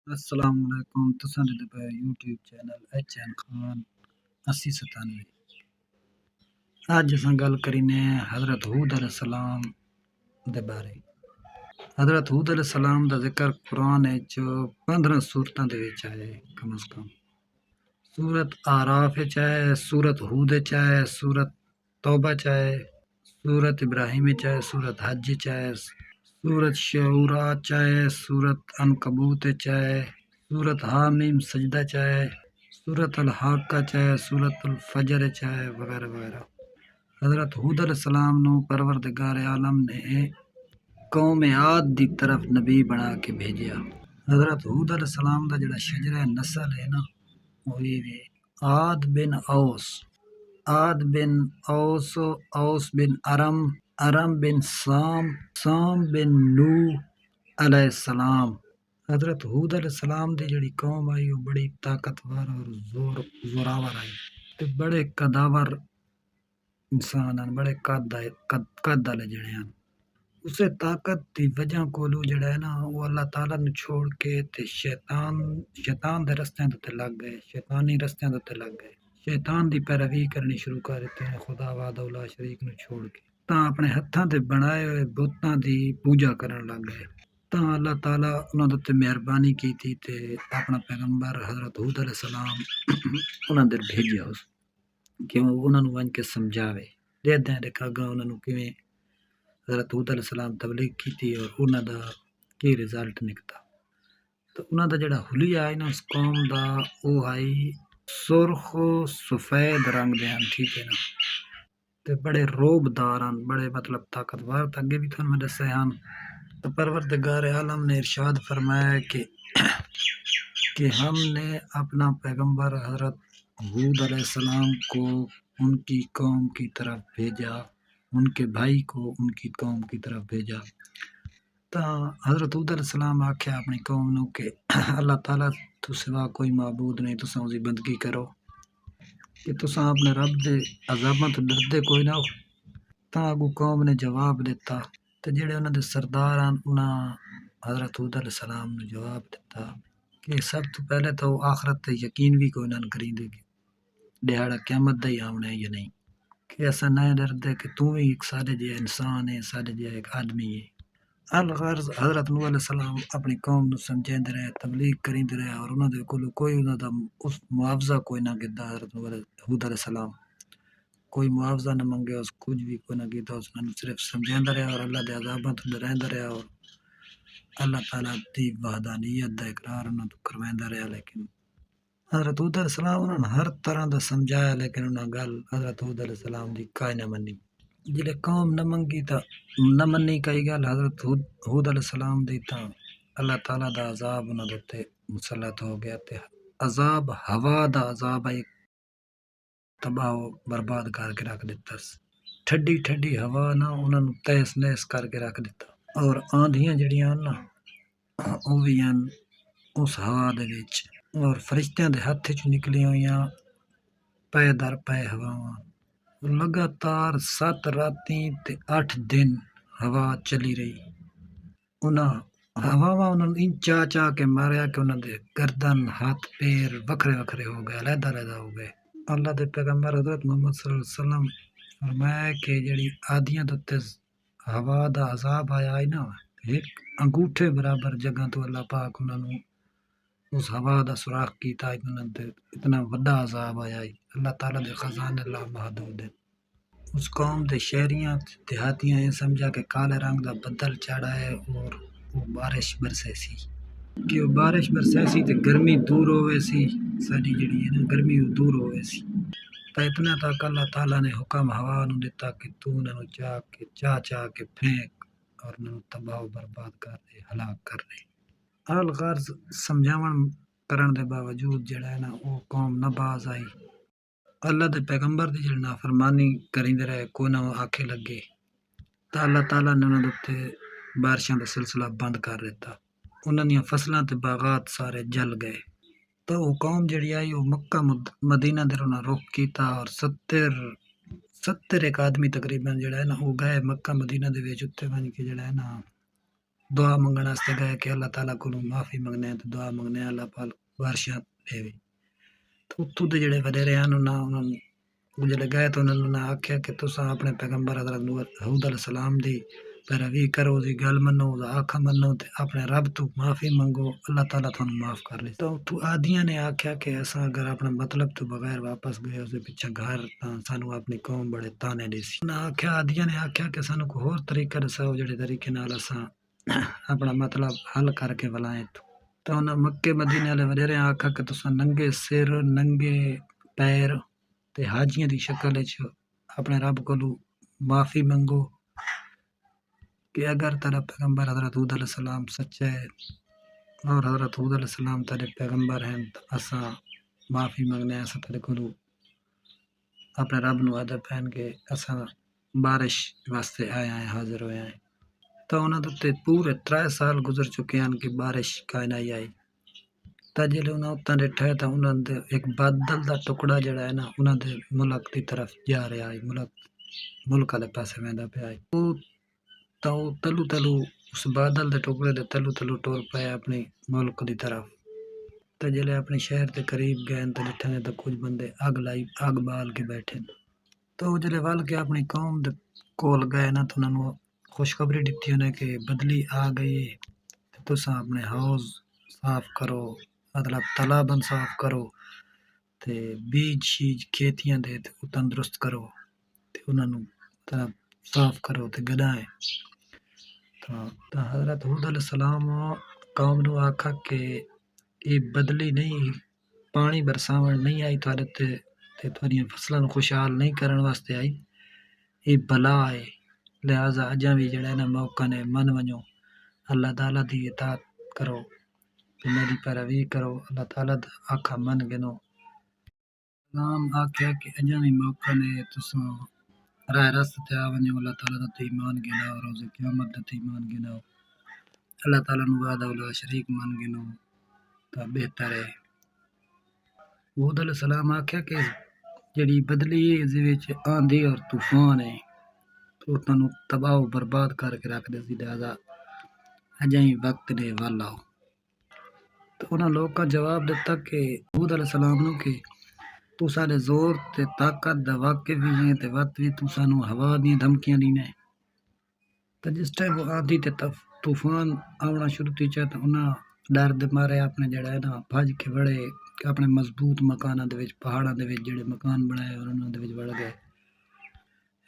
السلام علیکم تساں دے پے YouTube channel H N Khan 8097 اج اساں گل کرینے حضرت ہود علیہ السلام دے بارے۔ حضرت ہود علیہ السلام دا ذکر قرآن وچ 15 سورتاں دے وچ آئے کم از کم۔ سورت آراف وچ آئے، سورت ہود وچ آئے، سورت توبہ وچ آئے، سورت ابراہیم وچ آئے، سورت حج وچ آئے، سورت شعراء وچ آئے، سورت عنکبوت وچ آئے، سورت حامیم سجدہ وچ آئے، سورت الحاقہ وچ آئے، سورت الفجر وچ آئے وغیرہ وغیرہ۔ حضرت ہود علیہ السلام نو پروردگار عالم نے قوم عاد دی طرف نبی بنا کے بھیجیا۔ حضرت ہود علیہ السلام دا جڑا شجرہ نسل ہے نا، وہی عاد بن اوس، عاد بن اوس، اوس بن ارم، ارم بن سام، سام بن نوح علیہ السلام۔ حضرت ہود علیہ السلام دی جڑی قوم آئی وہ بڑی طاقتور اور زوراور آئی تے بڑے قداور انسان ہیں، بڑے قد والے جڑے ہیں۔ اسے طاقت دی وجہ کولو جڑا ہے نا وہ اللہ تعالیٰ نو چھوڑ کے تے شیطان دے رستیاں تے لگ گئے، شیطانی رستیاں تے لگ گئے، شیطان دی پیروی کرنی شروع کر دتے ہیں خدا وحدہ لا شریک نو چھوڑ کے، تاں اپنے ہتھاں تے بنائے ہوئے بتاں دی پوجا کرن لگ گئے۔ تاں اللہ تعالیٰ انہاں دے تے مہربانی کیتی تے اپنا پیغمبر حضرت ہود علیہ السلام انہاں دے بھیجیا اس کہ انہاں نو ون کے سمجھاوے دے دیکھا گا انہاں نو کیویں حضرت ہود علیہ السلام تبلیغ کیتی اور انہاں دا کی رزلٹ نکتا۔ تو انہاں دا جڑا حلیہ آئی نا اس قوم دا وہ آئی سرخ و سفید رنگ دے ہیں، ٹھیک ہے نا، تے بڑے روب دار ہیں، بڑے مطلب طاقتور۔ اگے بھی تھانوں میں دسے ہیں تو پروردگار عالم نے ارشاد فرمایا کہ ہم نے اپنا پیغمبر حضرت ہود علیہ السلام کو ان کی قوم کی طرف بھیجا، ان کے بھائی کو ان کی قوم کی طرف بھیجا۔ تو حضرت ہود علیہ السلام آکھیا اپنی قوم نو کہ اللہ تعالیٰ تو سوا کوئی معبود نہیں، تساں اس دی بندگی کرو، کہ تساں اپنے رب دے عذاباں تو ڈردے کوئی نہ ہو۔ تاں اگوں قوم نے جواب دیتا تے جڑے انہاں دے سردار ہیں انہاں حضرت ہود علیہ السلام نے جواب دیتا کہ سب تو پہلے تو آخرت تے یقین بھی کوئی نہ کریندے کہ دیہاڑا قیامت دا ہی آونا ہے یا نہیں، کہ ایسا نہ ڈردے کہ تو بھی ایک سارے جہا انسان ہے، سارے جہا ایک آدمی ہے۔ الغرض حضرت نوح علیہ السلام اپنی قوم نو سمجھاندے رہے، تبلیغ کریندے رہے اور انہاں دے کولوں کوئی انہاں دا اس معاوضہ کوئی نہ کیتا۔ حضرت ہود علیہ السلام کوئی معاوضہ نہ منگے، اس کچھ بھی کوئی نہ کیتا، اس نے صرف سمجھاندا رہا اور اللہ دے عذاباں تو ڈریندا رہا اور اللہ تعالیٰ دی وحدانیت دا اقرار انہاں تو کرویندا رہا۔ لیکن حضرت ہود علیہ السلام انہاں نے ہر طرح دا سمجھایا، لیکن انہاں گل حضرت ہود علیہ السلام دی کائیں نہ منی۔ جلے قوم نہ منگی تا نہ منی کئی گل حضرت ہود علیہ السلام دی، تاں اللہ تعالیٰ دا عذاب انہاں دے تے مسلط ہو گیا تے عذاب ہوا دا عذاب ایک تباہ و برباد کر کے رکھ دیتا۔ ٹھڈی ٹھڈی ہوا نہ انہاں نو تہس نہس کر کے رکھ دیتا، اور آندھیاں جڑیاں نا او بھی اس ہوا دے وچ، اور فرشتیاں دے ہتھ وچ نکلی ہوئیاں پے در پے ہواواں۔ لگاتار 7 راتیں تے 8 دن ہوا چلی رہی۔ انہاں ہواواں انہاں نوں چا چا کے ماریا کہ انہاں دے گردن ہاتھ پیر وکھرے وکھرے ہو گئے، علیحدہ علیحدہ ہو گئے۔ اللہ دے پیغمبر حضرت محمد صلی اللہ علیہ وسلم فرمایا کہ جڑی آدیاں دے تے ہوا دا عذاب آیا ہے نا، ایک انگوٹھے برابر جگہ تو اللہ پاک انہاں نوں اس ہوا دا سوراخ کیتا ہے، انہاں تے اتنا وڈا عذاب آیا ہے۔ اللہ تعالیٰ دے خزانے لا محدود ہیں۔ اس قوم دے شہریاں دیہاتیاں یہ سمجھا کہ کالے رنگ دا بدل چڑھا ہے اور وہ بارش برسے سی، کہ وہ بارش برسے سی تے گرمی دور ہوئے سی، ساری جڑی ہے نا گرمی دور ہوئے سی۔ تا اتنا تک اللہ تعالیٰ نے حکم ہوا نو دیتا کہ تو انہاں نوں چا چا کے پھینک اور انہاں نوں تباہ و برباد کر دے، ہلاک کر دے۔ الغرض سمجھاون کرن دے باوجود جڑا ہے نا وہ قوم نہ باز آئی، اللہ دے پیغمبر دی جڑی نافرمانی کریندے رہے، کوئی نہ آکھے لگے، تا اللہ تعالیٰ نے انہاں دے بارشاں دا سلسلہ بند کر دیتا، انہاں دیاں فصلاں تے باغات سارے جل گئے۔ تو وہ قوم جڑی آئی وہ مکہ مدینہ دے انہاں رخ کیتا اور 70 ایک آدمی تقریباً جڑا ہے نا وہ گئے مکہ مدینہ دے وچ، اتھے ون کے جڑا ہے نا دعا منگن واسطے گئے کہ اللہ تعالیٰ کو معافی منگنے تو دعا منگنے اللہ پال بارشاں دے. تو اتوں دے جڑے وڈیرے ہیں انہوں جلے گئے تو انہوں نے آخیا کہ تساں اپنے پیغمبر حضرت ہود علیہ السلام دی پیروی کرو دی گل منو آکھا منو تے اپنے رب تو معافی منگو اللہ تعالیٰ تھانوں معاف کر لے. تو اتوں آدیاں نے آخیا کہ اساں اگر اپنا مطلب تو بغیر واپس گئے اس دے پیچھے گھر تاں سانوں اپنی قوم بڑے تانے دے سی. آدیاں نے آخیا کہ سانوں کوئی ہور طریقہ دساؤ جڑے طریقے نال اساں اپنا مطلب حل کر کے ولائیں. تو انہاں مکے مدینے والے وڈیرے آکھا کہ تساں ننگے سر ننگے پیر تے حاجیاں دی شکل وچ اپنے رب کولوں معافی منگو کہ اگر تیرا پیغمبر حضرت ہود علیہ السلام سچا ہے اور حضرت ہود علیہ السلام تیرے پیغمبر ہیں تو اساں معافی منگنے اساں تیرے کولوں اپنے رب نو ادب پہن کے اساں بارش واسطے آئے ہیں حاضر ہوئے ہیں. تو انہاں تے پورے 3 سال گزر چکے ہیں کہ بارش کائیں نہیں آئی. تا جلے انہاں اتاں ڈٹھا ہے تا انہاں دے ایک بادل دا ٹکڑا جڑا ہے نا انہاں دے ملک دی طرف جا رہا ہے ملک والے پاسے ویندا پیا ہے. تو تلو تلو اس بادل دے ٹکڑے دے تلو تلو ٹور پئے اپنی ملک دی طرف. تے جلے اپنے شہر دے قریب گئے تے ڈٹھا نے تے کچھ بندے اگ بال کے بیٹھے. تو جلے ول کے اپنی قوم دے کول گئے نا تو انہاں نوں خوشخبری دتی انہیں کہ بدلی آ گئی تے تساں اپنے حوض صاف کرو مطلب تالاباں صاف کرو تے بیج شیج کھیتیاں دے تے تندرست کرو تے انہاں نوں صاف کرو تے گڈائیں. تو حضرت ہود علیہ السلام قوم نوں آکھا کہ یہ بدلی نہیں پانی برساون نہیں آئی تھوڑے تے تھوڑیاں فصلاں نوں خوشحال نہیں کرن واسطے آئی یہ بلا ہے. لہٰذا اجاں بھی جڑا نا موقع نے من ونجو اللہ تعالیٰ دی اطاعت کرو تے میری پیروی کرو اللہ تعالیٰ دا آکھا من گنو. نام آکھیا کہ اجاں بھی موقع نے تساں راہ راست تے آ ونجو اللہ تعالیٰ دا ایمان گناؤ روز قیامت دا ایمان گناؤ اللہ تعالیٰ نوں وحدہ لا شریک من گنو تا بہتر ہے. ہود علیہ السلام آکھیا کہ جڑی بدلی ہے اس وچ آندھی اور طوفان ہے تو تانوں تباہ و برباد کر کے رکھ دے سی. لہٰذا اجاں ہی وقت نے ول آؤ. تو انہاں لوکاں جواب دتا کہ ہود علیہ السلام نوں کہ تساں دے زور تے طاقت دا واقف بھی ہیں تے وقت بھی تساں نوں ہوا دیاں دھمکیاں دینے. تے جس ٹائم وہ آندھی تے طوفان آونا شروع تھی چا تے انہاں ڈر دے مارے اپنے جڑا ہے نا بھج کے وڑے اپنے مضبوط مکاناں دے وچ پہاڑاں دے وچ جڑے مکان بنائے انہاں دے وچ وڑ گئے.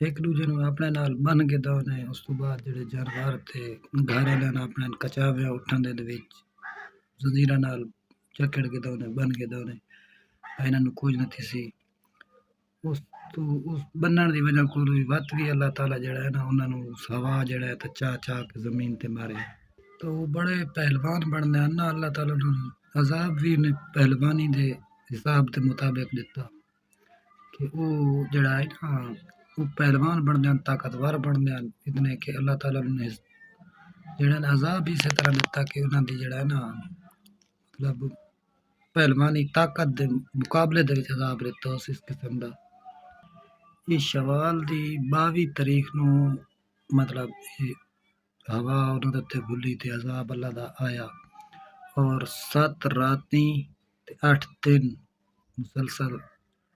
ایک دوجے نوں اپنے نال بن کے دونے. اس تو بعد جڑے جانور تھے گھر والے نال اپنے کچاوے اٹھن دے وچ زنجیراں نال جکڑ کے دونے بن کے دونے انہاں نوں کچھ نہ تھی سی. اس بنن دی وجہ کول بھی وقت بھی اللہ تعالیٰ جڑا ہے نا انہاں نوں ہوا جڑا ہے تے چا کے زمین تے مارے. تو بڑے پہلوان بننے نا اللہ تعالیٰ نوں عذاب بھی نے پہلوانی دے حساب دے مطابق دتا کہ وہ جڑا ہے نا وہ پہلوان بننے طاقتور بننے اتنے کہ اللہ تعالیٰ نے جڑا عذاب بھی اسی طرح دتا کہ انہاں دی جڑا ہے نا مطلب پہلوانی طاقت دے مقابلے دے وچ عذاب دتا اس قسم دا. یہ شوال دی 22 تاریخ نوں مطلب ہوا انہاں تے بلی تے عذاب اللہ دا آیا اور 7 راتیں تے 8 دن مسلسل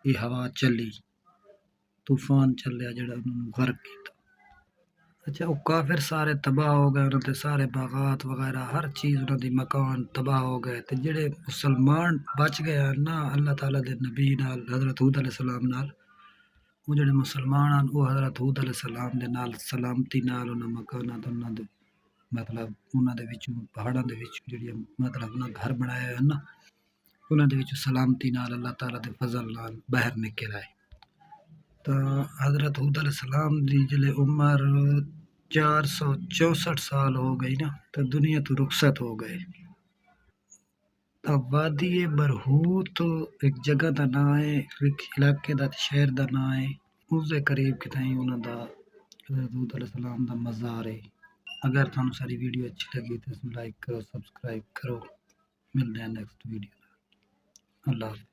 یہ ہوا چلی طوفان چلیا جڑا انہاں نوں غرق کیتا. اچھا وہ کافر سارے تباہ ہو گئے انہاں تے سارے باغات وغیرہ ہر چیز انہاں دی مکان تباہ ہو گئے. تے جڑے مسلمان بچ گئے نا اللہ تعالیٰ دے نبی نال حضرت ہود علیہ السلام نال وہ جڑے مسلمان ہیں وہ حضرت ہود علیہ السلام دے نال سلامتی نال انہاں مکانات انہاں دے مطلب انہاں دے وچوں پہاڑاں دے وچ جڑی مطلب انہاں گھر بنائے ہیں نا انہاں دے وچ سلامتی نال اللہ تعالیٰ دے فضل نال باہر نکل آئے. تو حضرت ہود علیہ السلام دی جلے عمر 464 سال ہو گئی نا تو دنیا تو رخصت ہو گئے. تو وادی برہوت ایک جگہ دا نام ہے ایک علاقے دا شہر دا نام ہے اس دے قریب کتھائیں انہاں دا حضرت ہود علیہ السلام دا مزار ہے. اگر تھانوں ساری ویڈیو اچھی لگی تو لائک کرو سبسکرائب کرو. ملتے ہیں نیکسٹ ویڈیو. اللہ حافظ.